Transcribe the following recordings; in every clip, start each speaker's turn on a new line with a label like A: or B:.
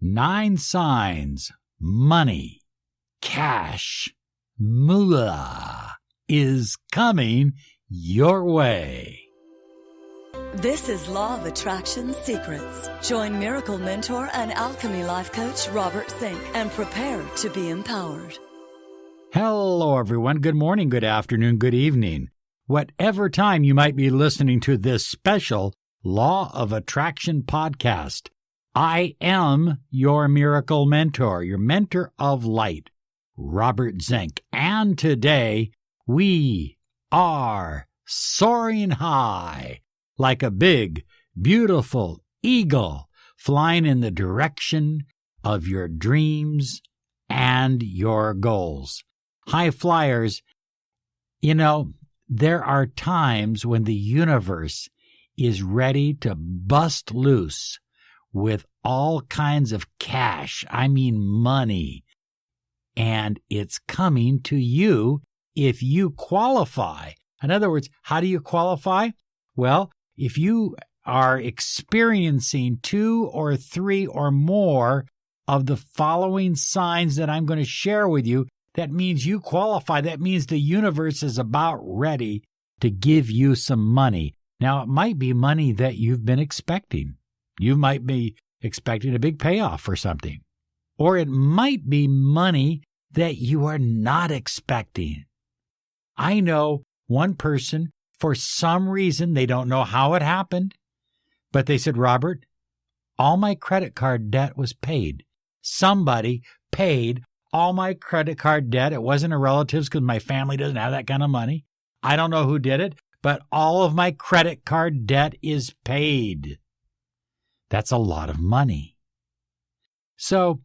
A: 9 signs money, cash, moolah is coming your way.
B: This is Law of Attraction Secrets. Join Miracle Mentor and Alchemy Life Coach Robert Zink and prepare to be empowered.
A: Hello, everyone. Good morning, good afternoon, good evening. Whatever time you might be listening to this special Law of Attraction podcast, I am your miracle mentor, your mentor of light, Robert Zink. And today we are soaring high like a big, beautiful eagle flying in the direction of your dreams and your goals. High flyers, there are times when the universe is ready to bust loose with all kinds of cash, money, and it's coming to you if you qualify. In other words, how do you qualify? Well, if you are experiencing 2 or 3 or more of the following signs that I'm going to share with you, that means you qualify. That means the universe is about ready to give you some money. Now, it might be money that you've been expecting. You might be expecting a big payoff or something. Or it might be money that you are not expecting. I know one person, for some reason, they don't know how it happened, but they said, Robert, all my credit card debt was paid. Somebody paid all my credit card debt. It wasn't a relative's because my family doesn't have that kind of money. I don't know who did it, but all of my credit card debt is paid. That's a lot of money. So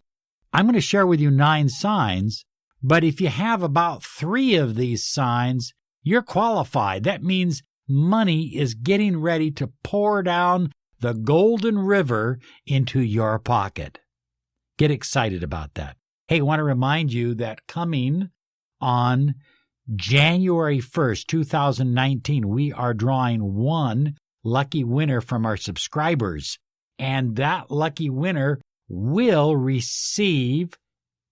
A: I'm going to share with you 9 signs, but if you have about 3 of these signs, you're qualified. That means money is getting ready to pour down the golden river into your pocket. Get excited about that. Hey, I want to remind you that coming on January 1st, 2019, we are drawing one lucky winner from our subscribers. And that lucky winner will receive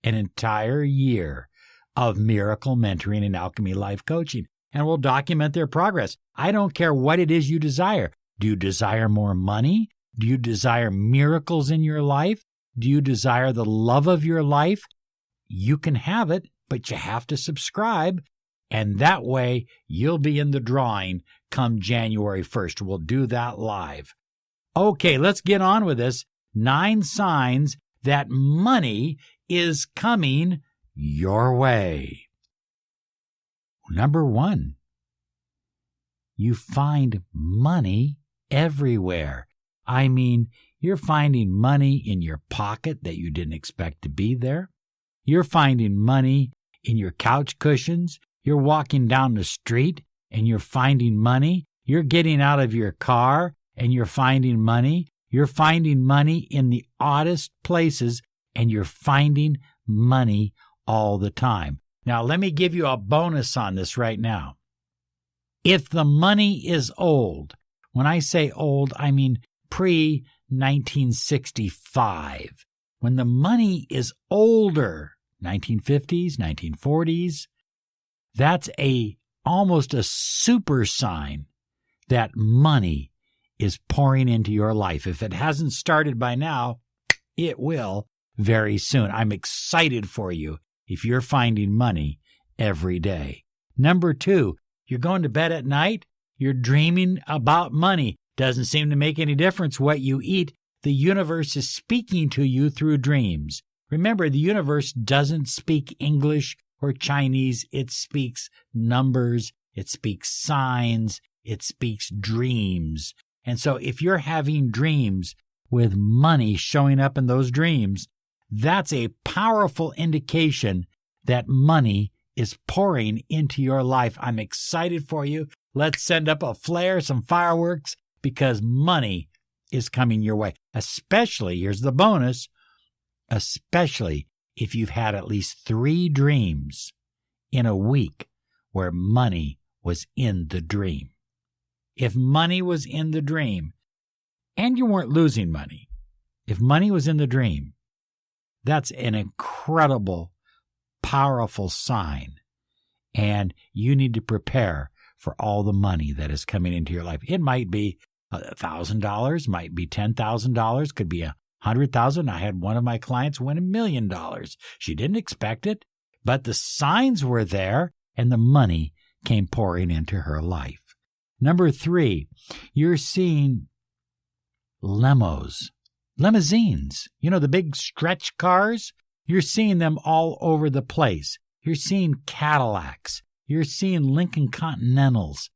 A: an entire year of miracle mentoring and alchemy life coaching. And we'll document their progress. I don't care what it is you desire. Do you desire more money? Do you desire miracles in your life? Do you desire the love of your life? You can have it, but you have to subscribe. And that way, you'll be in the drawing come January 1st. We'll do that live. Okay, let's get on with this. 9 signs that money is coming your way. Number 1, you find money everywhere. You're finding money in your pocket that you didn't expect to be there. You're finding money in your couch cushions. You're walking down the street and you're finding money. You're getting out of your car and you're finding money. You're finding money in the oddest places and you're finding money all the time. Now, let me give you a bonus on this right now. If the money is old, when I say old, I mean pre-1965. When the money is older, 1950s, 1940s, that's almost a super sign that money is pouring into your life. If it hasn't started by now, it will very soon. I'm excited for you if you're finding money every day. Number 2, you're going to bed at night, you're dreaming about money. Doesn't seem to make any difference what you eat. The universe is speaking to you through dreams. Remember, the universe doesn't speak English or Chinese. It speaks numbers, it speaks signs, it speaks dreams. And so if you're having dreams with money showing up in those dreams, that's a powerful indication that money is pouring into your life. I'm excited for you. Let's send up a flare, some fireworks, because money is coming your way. Especially, here's the bonus, especially if you've had at least 3 dreams in a week where money was in the dream. If money was in the dream, and you weren't losing money, if money was in the dream, That's an incredible, powerful sign. And you need to prepare for all the money that is coming into your life. It might be $1,000, might be $10,000, could be $100,000. I had one of my clients win $1 million. She didn't expect it, but the signs were there and the money came pouring into her life. Number 3, you're seeing limousines, the big stretch cars. You're seeing them all over the place. You're seeing Cadillacs. You're seeing Lincoln Continentals.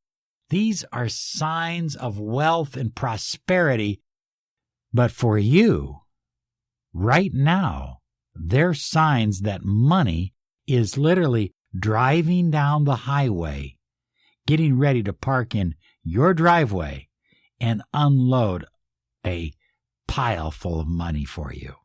A: These are signs of wealth and prosperity. But for you, right now, they're signs that money is literally driving down the highway, getting ready to park in your driveway and unload a pile full of money for you.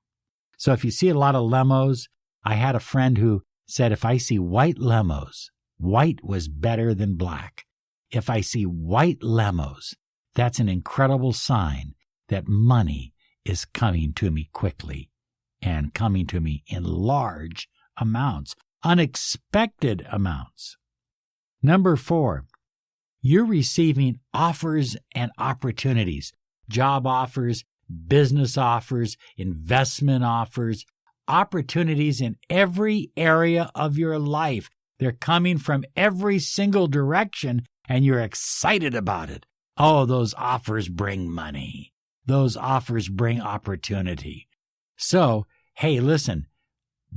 A: So if you see a lot of limos, I had a friend who said, if I see white limos, white was better than black. If I see white limos, that's an incredible sign that money is coming to me quickly and coming to me in large amounts, unexpected amounts. Number 4, you're receiving offers and opportunities, job offers, business offers, investment offers, opportunities in every area of your life. They're coming from every single direction, and you're excited about it. Oh, those offers bring money. Those offers bring opportunity. So, hey, listen,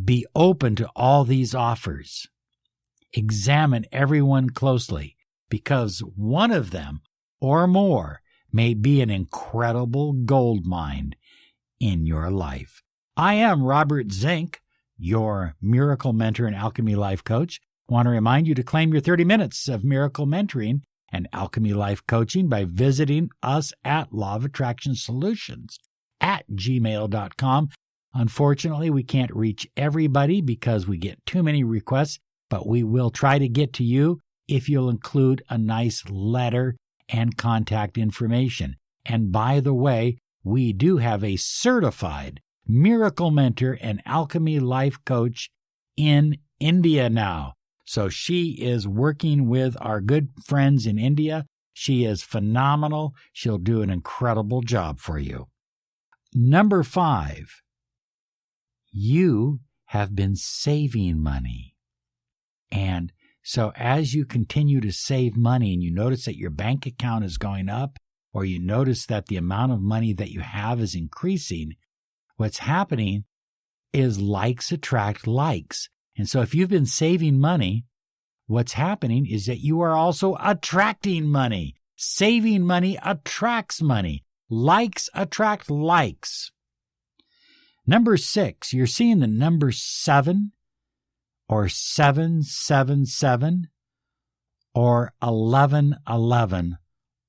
A: be open to all these offers. Examine everyone closely, because one of them or more may be an incredible gold mine in your life. I am Robert Zink, your Miracle Mentor and Alchemy Life Coach. I want to remind you to claim your 30 minutes of Miracle Mentoring and Alchemy Life Coaching by visiting us at lawofattractionsolutions@gmail.com. Unfortunately, we can't reach everybody because we get too many requests, but we will try to get to you if you'll include a nice letter and contact information. And by the way, we do have a certified Miracle Mentor and Alchemy Life Coach in India now. So she is working with our good friends in India. She is phenomenal. She'll do an incredible job for you. Number 5, you have been saving money. And so as you continue to save money and you notice that your bank account is going up, or you notice that the amount of money that you have is increasing, what's happening is likes attract likes. And so if you've been saving money, what's happening is that you are also attracting money. Saving money attracts money. Likes attract likes. Number 6, you're seeing the number 7 or 777 or 1111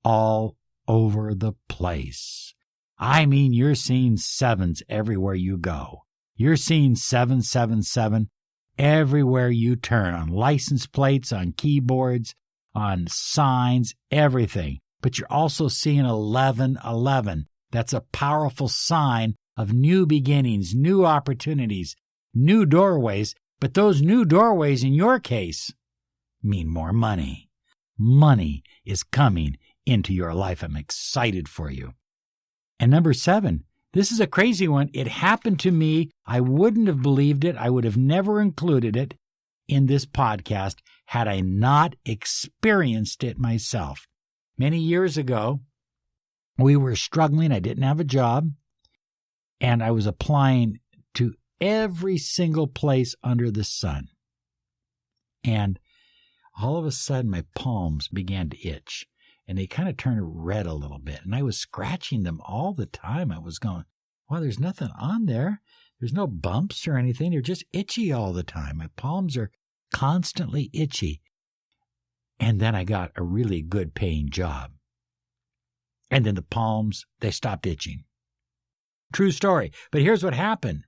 A: all over the place. I mean, you're seeing 7s everywhere you go. You're seeing 777 everywhere you turn, on license plates, on keyboards, on signs, everything. But you're also seeing 1111. That's a powerful sign of new beginnings, new opportunities, new doorways. But those new doorways, in your case, mean more money. Money is coming into your life. I'm excited for you. And number 7, this is a crazy one. It happened to me. I wouldn't have believed it. I would have never included it in this podcast had I not experienced it myself. Many years ago, we were struggling. I didn't have a job, and I was applying to every single place under the sun. And all of a sudden, my palms began to itch, and they kind of turned red a little bit. And I was scratching them all the time. I was going, well, there's nothing on there. There's no bumps or anything. They're just itchy all the time. My palms are constantly itchy. And then I got a really good paying job. And then the palms, they stopped itching. True story. But here's what happened.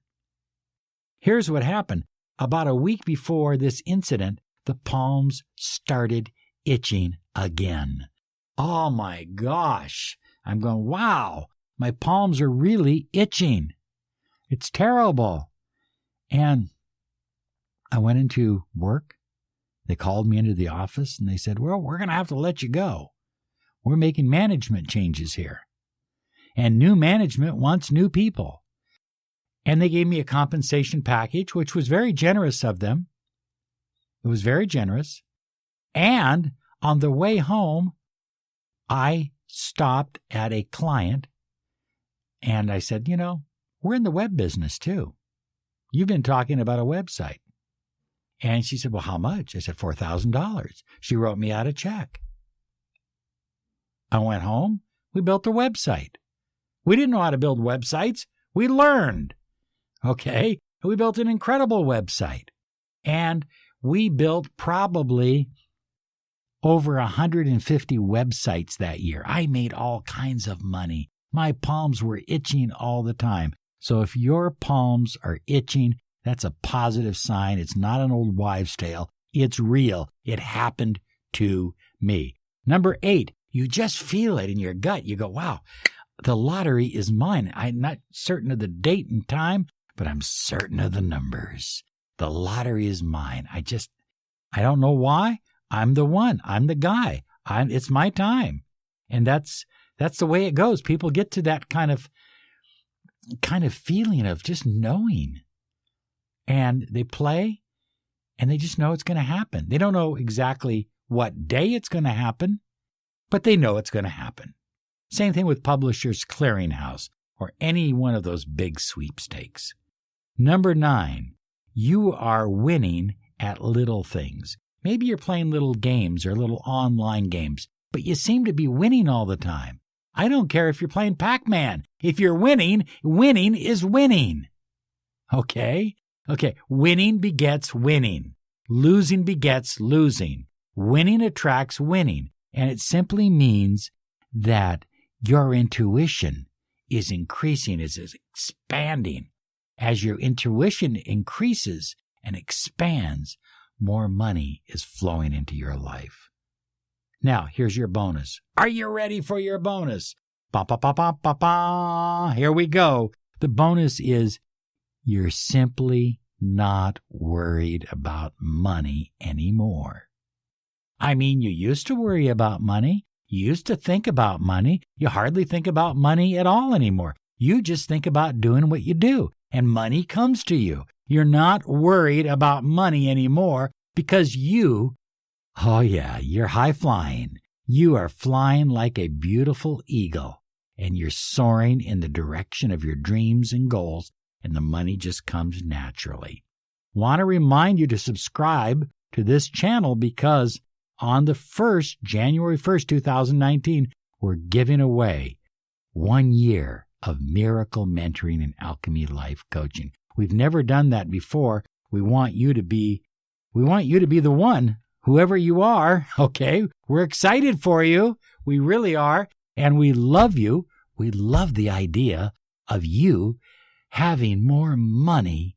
A: About a week before this incident, the palms started itching again. Oh my gosh. I'm going, wow, my palms are really itching. It's terrible. And I went into work. They called me into the office and they said, well, we're going to have to let you go. We're making management changes here. And new management wants new people. And they gave me a compensation package, which was very generous of them. It was very generous. And on the way home, I stopped at a client and I said, we're in the web business too. You've been talking about a website. And she said, well, how much? I said, $4,000. She wrote me out a check. I went home. We built a website. We didn't know how to build websites. We learned. Okay? We built an incredible website. And we built probably over 150 websites that year. I made all kinds of money. My palms were itching all the time. So if your palms are itching, that's a positive sign. It's not an old wives' tale. It's real. It happened to me. Number 8, you just feel it in your gut. You go, wow, the lottery is mine. I'm not certain of the date and time, but I'm certain of the numbers. The lottery is mine. I don't know why. I'm the one. I'm the guy. It's my time. And that's the way it goes. People get to that kind of feeling of just knowing. And they play, and they just know it's going to happen. They don't know exactly what day it's going to happen, but they know it's going to happen. Same thing with Publishers Clearinghouse or any one of those big sweepstakes. Number 9, you are winning at little things. Maybe you're playing little games or little online games, but you seem to be winning all the time. I don't care if you're playing Pac-Man. If you're winning, winning is winning. Okay? Okay, winning begets winning. Losing begets losing. Winning attracts winning. And it simply means that your intuition is increasing, is expanding. As your intuition increases and expands, more money is flowing into your life. Now, here's your bonus. Are you ready for your bonus? Ba, ba, ba, ba, ba, ba. Here we go. The bonus is you're simply not worried about money anymore. I mean, you used to worry about money. You used to think about money. You hardly think about money at all anymore. You just think about doing what you do, and money comes to you. You're not worried about money anymore because you're high flying. You are flying like a beautiful eagle, and you're soaring in the direction of your dreams and goals, and the money just comes naturally. Want to remind you to subscribe to this channel because on the January 1st, 2019, we're giving away 1 year of miracle mentoring and alchemy life coaching. We've never done that before. We want you to be the one, whoever you are, okay? We're excited for you. We really are. And we love you. We love the idea of you having more money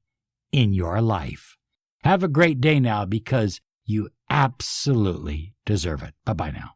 A: in your life. Have a great day now because you absolutely deserve it. Bye-bye now.